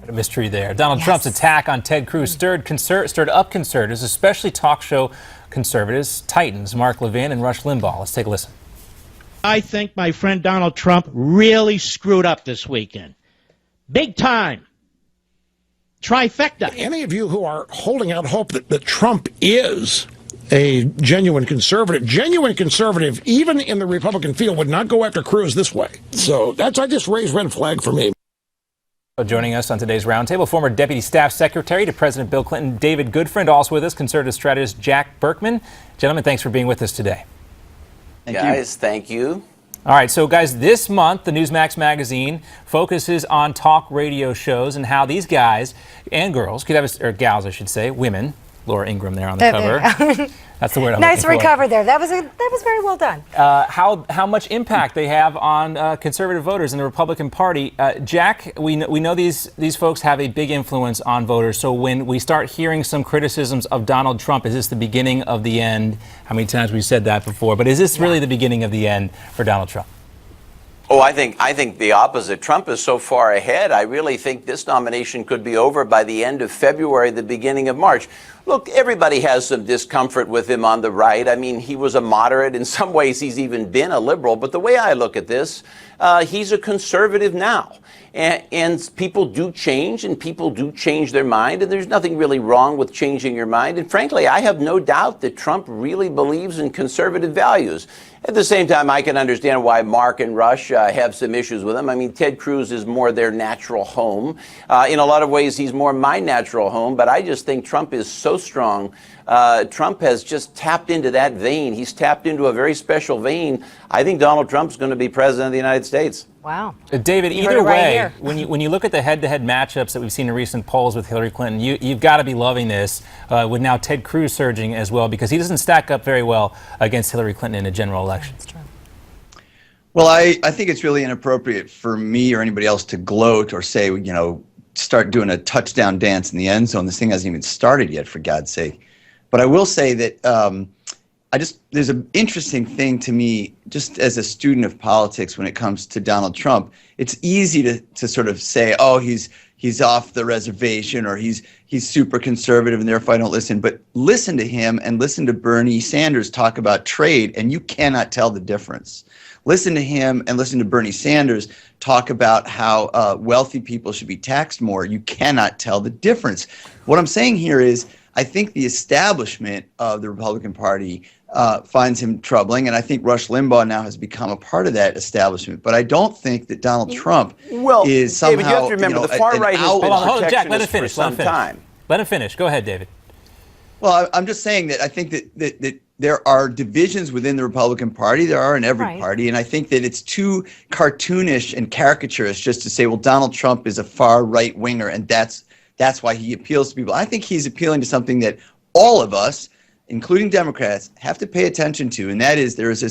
A mystery there. Donald Trump's attack on Ted Cruz stirred up conservatives, especially talk show conservatives, titans Mark Levin and Rush Limbaugh. Let's take a listen. I think my friend Donald Trump really screwed up this weekend. Big time. Trifecta. Any of you who are holding out hope that Trump is a genuine conservative, even in the Republican field, would not go after Cruz this way. So I just raised red flag for me. Joining us on today's roundtable, former Deputy Staff Secretary to President Bill Clinton, David Goodfriend. Also with us, conservative strategist Jack Burkman. Gentlemen, thanks for being with us today. Thank you. All right, so guys, this month, the Newsmax magazine focuses on talk radio shows and how these guys and girls could have, or gals, I should say, women. Laura Ingraham there on the cover. That's the word I'm nice looking for. recover there. That was very well done. How much impact they have on conservative voters in the Republican Party. Jack, we know these folks have a big influence on voters. So when we start hearing some criticisms of Donald Trump, is this the beginning of the end? How many times we've said that before? But is this really the beginning of the end for Donald Trump? Oh, I think the opposite. Trump is so far ahead. I really think this nomination could be over by the end of February, the beginning of March. Look, everybody has some discomfort with him on the right. I mean, he was a moderate. In some ways, he's even been a liberal. But the way I look at this, he's a conservative now. And people do change, and people do change their mind. And there's nothing really wrong with changing your mind. And frankly, I have no doubt that Trump really believes in conservative values. At the same time, I can understand why Mark and Rush have some issues with him. I mean, Ted Cruz is more their natural home. In a lot of ways, he's more my natural home. But I just think Trump is so strong. Trump has just tapped into that vein. He's tapped into a very special vein. I think Donald Trump's going to be president of the United States. Wow. David, either way, when you look at the head-to-head matchups that we've seen in recent polls with Hillary Clinton, you've got to be loving this with now Ted Cruz surging as well, because he doesn't stack up very well against Hillary Clinton in a general election. That's true. Well, I think it's really inappropriate for me or anybody else to gloat or say, start doing a touchdown dance in the end zone. This thing hasn't even started yet, for God's sake. But I will say that there's an interesting thing to me, just as a student of politics when it comes to Donald Trump. It's easy to sort of say, oh, he's off the reservation, or he's super conservative and therefore I don't listen. But listen to him and listen to Bernie Sanders talk about trade, and you cannot tell the difference. Listen to him and listen to Bernie Sanders talk about how wealthy people should be taxed more. You cannot tell the difference. What I'm saying here is, I think the establishment of the Republican Party finds him troubling, and I think Rush Limbaugh now has become a part of that establishment. But I don't think that Donald Trump is somehow, David, you have to remember, the far right has been Jack, let him finish. for some time. Let him finish. Go ahead, David. Well, I'm just saying that I think that there are divisions within the Republican Party. There are in every party. And I think that it's too cartoonish and caricaturous just to say, well, Donald Trump is a far right winger, and that's why he appeals to people. I think he's appealing to something that all of us, including Democrats, have to pay attention to, and that is there's a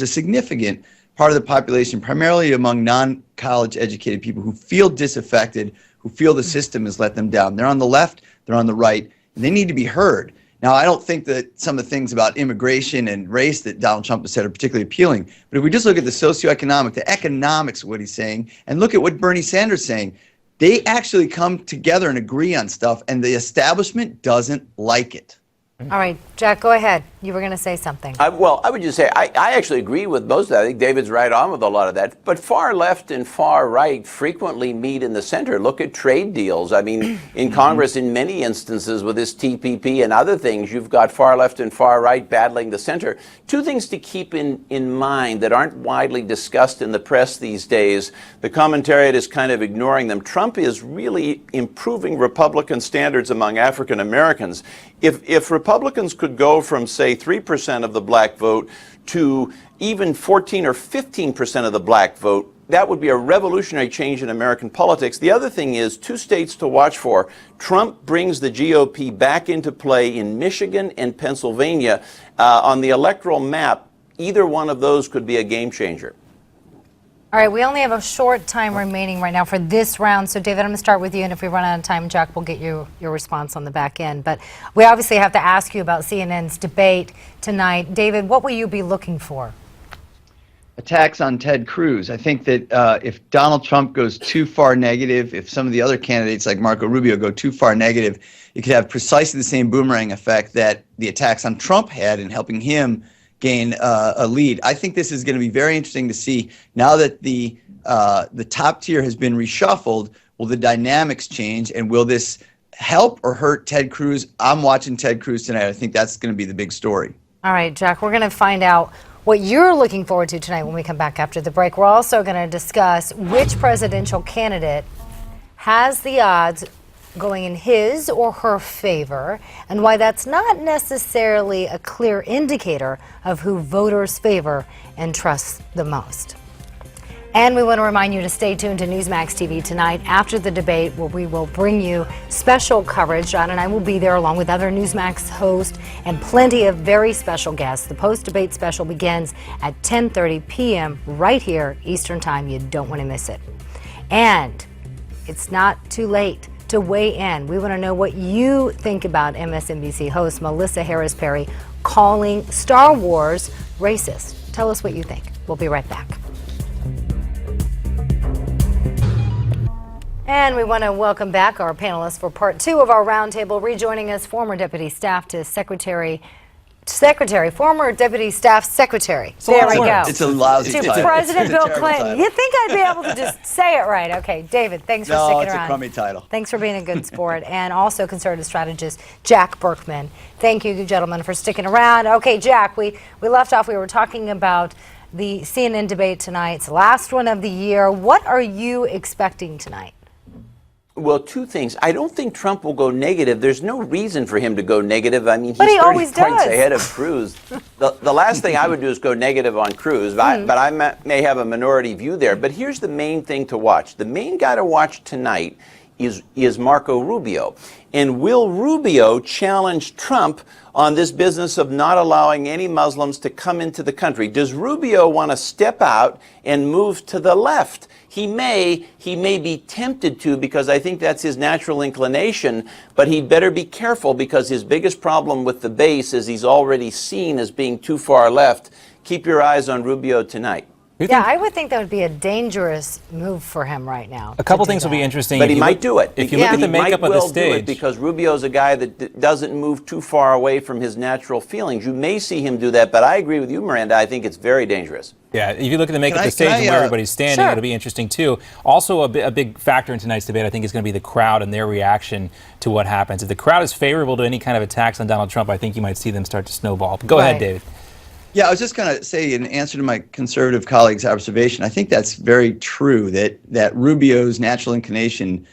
significant part of the population, primarily among non-college educated people, who feel disaffected, who feel the system has let them down. They're on the left, they're on the right, and they need to be heard. Now, I don't think that some of the things about immigration and race that Donald Trump has said are particularly appealing, but if we just look at the socioeconomic, the economics of what he's saying, and look at what Bernie Sanders is saying, they actually come together and agree on stuff, and the establishment doesn't like it. All right, Jack, go ahead. You were going to say something. I would just say I actually agree with most of that. I think David's right on with a lot of that. But far left and far right frequently meet in the center. Look at trade deals. I mean, in Congress, in many instances with this TPP and other things, you've got far left and far right battling the center. Two things to keep in mind that aren't widely discussed in the press these days. The commentariat is kind of ignoring them. Trump is really improving Republican standards among African Americans. If Republicans could go from, say, 3% of the black vote to even 14 or 15% of the black vote, that would be a revolutionary change in American politics. The other thing is, two states to watch for. Trump brings the GOP back into play in Michigan and Pennsylvania. On the electoral map, either one of those could be a game changer. All right, we only have a short time remaining right now for this round. So, David, I'm going to start with you, and if we run out of time, Jack, we'll get you your response on the back end. But we obviously have to ask you about CNN's debate tonight. David, what will you be looking for? attacks on Ted Cruz. I think that if Donald Trump goes too far negative, if some of the other candidates like Marco Rubio go too far negative, it could have precisely the same boomerang effect that the attacks on Trump had in helping him gain a lead. I think this is going to be very interesting to see now that the top tier has been reshuffled. Will the dynamics change, and will this help or hurt Ted Cruz? I'm watching Ted Cruz tonight. I think that's going to be the big story. All right, Jack, we're going to find out what you're looking forward to tonight when we come back after the break. We're also going to discuss which presidential candidate has the odds going in his or her favor, and why that's not necessarily a clear indicator of who voters favor and trust the most. And we want to remind you to stay tuned to Newsmax TV tonight after the debate, where we will bring you special coverage. John and I will be there along with other Newsmax hosts and plenty of very special guests. The post-debate special begins at 10:30 p.m. right here Eastern Time. You don't want to miss it. And it's not too late to weigh in. We want to know what you think about MSNBC host Melissa Harris Perry calling Star Wars racist. Tell us what you think. We'll be right back. And we want to welcome back our panelists for part 2 of our roundtable. Rejoining us, former Deputy Staff to former Deputy Staff Secretary. There we go. It's a lousy to title. President It's a Bill terrible Clinton. title. You think I'd be able to just say it right? Okay, David, thanks for sticking around. No, it's a crummy title. Thanks for being a good sport. And also conservative strategist Jack Burkman. Thank you, gentlemen, for sticking around. Okay, Jack, we left off. We were talking about the CNN debate tonight. It's the last one of the year. What are you expecting tonight? Well, two things. I don't think Trump will go negative. There's no reason for him to go negative. I mean, he's But he 30 always points does. ahead of Cruz. The last thing I would do is go negative on Cruz, but I may have a minority view there. But here's the main thing to watch. The main guy to watch tonight is Marco Rubio. And will Rubio challenge Trump on this business of not allowing any Muslims to come into the country? Does Rubio want to step out and move to the left? He may be tempted to, because I think that's his natural inclination, but he'd better be careful, because his biggest problem with the base is he's already seen as being too far left. Keep your eyes on Rubio tonight. Yeah, I would think that would be a dangerous move for him right now. A couple things will be interesting. But he might do it. If you look at the makeup of the stage, because Rubio's a guy that doesn't move too far away from his natural feelings. You may see him do that, but I agree with you, Miranda. I think it's very dangerous. yeah, if you look at the makeup of the stage and where everybody's standing, it'll be interesting too. Also, a big factor in tonight's debate, I think, is going to be the crowd and their reaction to what happens. If the crowd is favorable to any kind of attacks on Donald Trump, I think you might see them start to snowball. But go ahead, David. Yeah, I was just going to say, in answer to my conservative colleague's observation, I think that's very true, that Rubio's natural inclination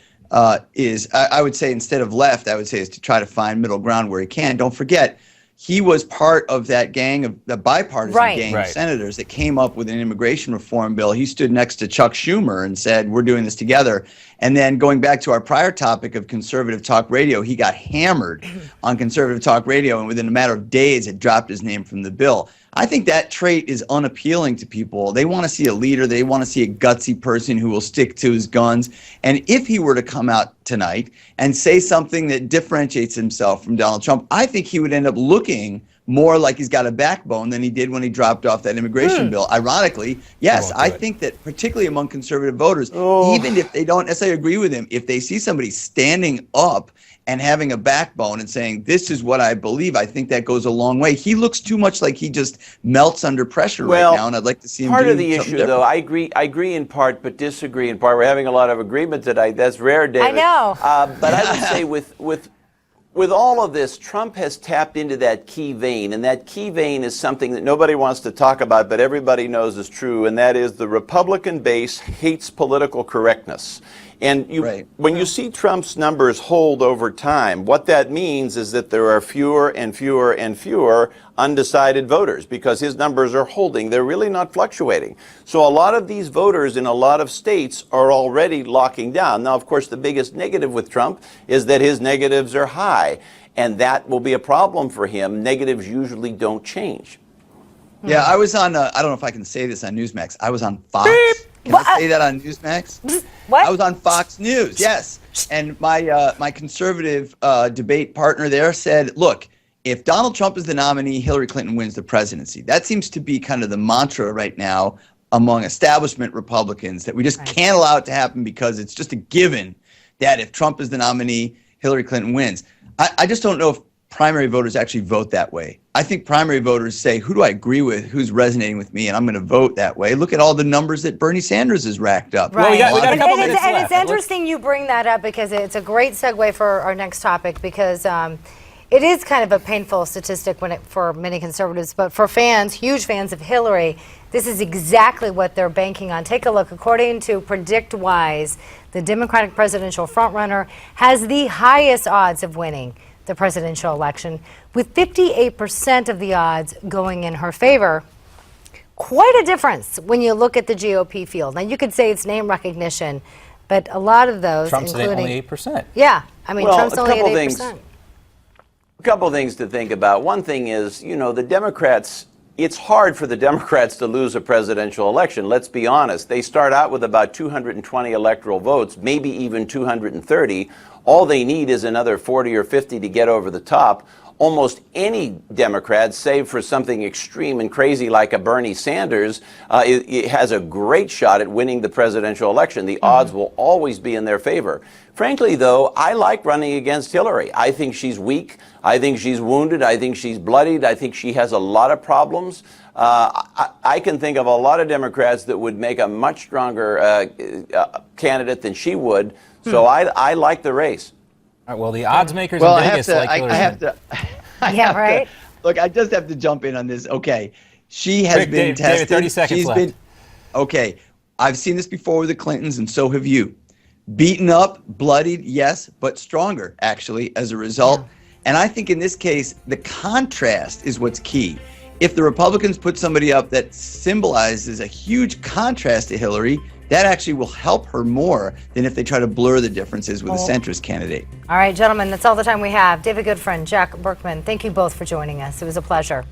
is, I would say, instead of left, I would say is to try to find middle ground where he can. Don't forget, he was part of that gang, of the bipartisan gang of senators that came up with an immigration reform bill. He stood next to Chuck Schumer and said, we're doing this together. And then going back to our prior topic of conservative talk radio, he got hammered on conservative talk radio, and within a matter of days had dropped his name from the bill. I think that trait is unappealing to people. They want to see a leader. They want to see a gutsy person who will stick to his guns. And if he were to come out tonight and say something that differentiates himself from Donald Trump, I think he would end up looking more like he's got a backbone than he did when he dropped off that immigration bill. Ironically, yes, I think that particularly among conservative voters, even if they don't necessarily agree with him, if they see somebody standing up and having a backbone and saying, this is what I believe, I think that goes a long way. He looks too much like he just melts under pressure right now, and I'd like to see him part do of the something issue, different. though, I agree in part, but disagree in part. We're having a lot of agreement tonight. That's rare, David. I know. But I would say with all of this, Trump has tapped into that key vein, and that key vein is something that nobody wants to talk about, but everybody knows is true, and that is the Republican base hates political correctness. And when you see Trump's numbers hold over time, what that means is that there are fewer and fewer and fewer undecided voters, because his numbers are holding. They're really not fluctuating. So a lot of these voters in a lot of states are already locking down. Now, of course, the biggest negative with Trump is that his negatives are high, and that will be a problem for him. Negatives usually don't change. Yeah, I was on, I don't know if I can say this on Newsmax. I was on Fox. Can I say that on Newsmax? What? I was on Fox News, yes. And my conservative debate partner there said, look, if Donald Trump is the nominee, Hillary Clinton wins the presidency. That seems to be kind of the mantra right now among establishment Republicans that we just can't allow it to happen because it's just a given that if Trump is the nominee, Hillary Clinton wins. I just don't know if primary voters actually vote that way. I think primary voters say, who do I agree with, who's resonating with me, and I'm going to vote that way. Look at all the numbers that Bernie Sanders has racked up. Right. Well, we got a couple minutes and left. it's interesting you bring that up because it's a great segue for our next topic because it is kind of a painful statistic for many conservatives, but for fans, huge fans of Hillary, this is exactly what they're banking on. Take a look. According to PredictWise, the Democratic presidential frontrunner has the highest odds of winning the presidential election, with 58% of the odds going in her favor. Quite a difference when you look at the GOP field. Now, you could say it's name recognition, but a lot of those, Trump's including only 8%. Yeah, I mean, Well, Trump's a only at couple 8%. A couple things to think about. One thing is, the Democrats, it's hard for the Democrats to lose a presidential election. Let's be honest. They start out with about 220 electoral votes, maybe even 230. All they need is another 40 or 50 to get over the top. Almost any Democrat, save for something extreme and crazy like a Bernie Sanders, it has a great shot at winning the presidential election. The odds will always be in their favor. Frankly, though, I like running against Hillary. I think she's weak. I think she's wounded. I think she's bloodied. I think she has a lot of problems. I can think of a lot of Democrats that would make a much stronger candidate than she would. So I like the race. All right, well, the odds makers Well, in Vegas like Hillary. I have to. Yeah, right? Look, I just have to jump in on this. Okay, she has Quick, been David, tested. 30 seconds left. Okay, I've seen this before with the Clintons, and so have you. Beaten up, bloodied, yes, but stronger, actually, as a result. Yeah. And I think in this case, the contrast is what's key. If the Republicans put somebody up that symbolizes a huge contrast to Hillary, that actually will help her more than if they try to blur the differences with a centrist candidate. All right, gentlemen, that's all the time we have. David Goodfriend, Jack Burkman, thank you both for joining us. It was a pleasure.